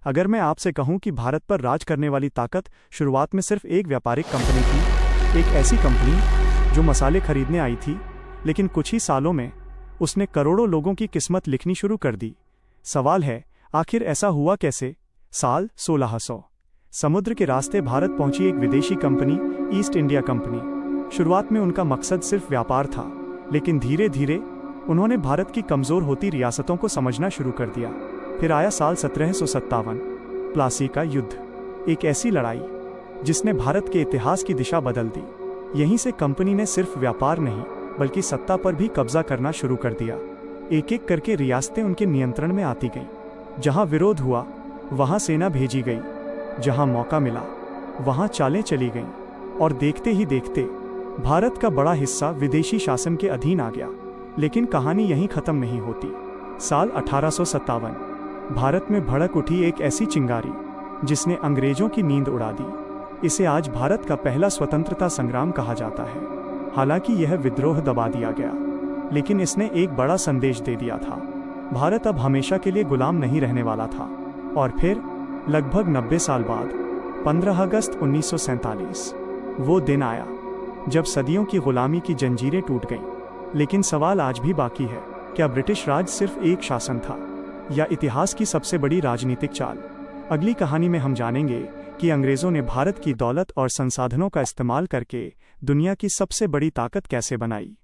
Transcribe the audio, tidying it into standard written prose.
अगर मैं आपसे कहूं कि भारत पर राज करने वाली ताकत शुरुआत में सिर्फ एक व्यापारिक कंपनी थी, एक ऐसी कंपनी जो मसाले खरीदने आई थी, लेकिन कुछ ही सालों में उसने करोड़ों लोगों की किस्मत लिखनी शुरू कर दी। सवाल है, आखिर ऐसा हुआ कैसे? साल 1600। समुद्र के रास्ते भारत पहुंची एक विदेशी कंपनी, ईस्ट इंडिया कंपनी। शुरुआत में उनका मकसद सिर्फ व्यापार था, लेकिन धीरे धीरे उन्होंने भारत की कमजोर होती रियासतों को समझना शुरू कर दिया। फिर आया साल 1757, प्लासी का युद्ध, एक ऐसी लड़ाई जिसने भारत के इतिहास की दिशा बदल दी। यहीं से कंपनी ने सिर्फ व्यापार नहीं बल्कि सत्ता पर भी कब्जा करना शुरू कर दिया। एक एक करके रियासतें उनके नियंत्रण में आती गईं। जहां विरोध हुआ वहां सेना भेजी गई, जहां मौका मिला वहां चालें चली गईं, और देखते ही देखते भारत का बड़ा हिस्सा विदेशी शासन के अधीन आ गया। लेकिन कहानी यहीं खत्म नहीं होती। साल 1857, भारत में भड़क उठी एक ऐसी चिंगारी जिसने अंग्रेजों की नींद उड़ा दी। इसे आज भारत का पहला स्वतंत्रता संग्राम कहा जाता है। हालांकि यह विद्रोह दबा दिया गया, लेकिन इसने एक बड़ा संदेश दे दिया था। भारत अब हमेशा के लिए गुलाम नहीं रहने वाला था। और फिर लगभग 90 साल बाद 15 अगस्त 1947 वो दिन आया जब सदियों की गुलामी की जंजीरें टूट गईं। लेकिन सवाल आज भी बाकी है, क्या ब्रिटिश राज सिर्फ एक शासन था या इतिहास की सबसे बड़ी राजनीतिक चाल? अगली कहानी में हम जानेंगे कि अंग्रेजों ने भारत की दौलत और संसाधनों का इस्तेमाल करके दुनिया की सबसे बड़ी ताकत कैसे बनाई।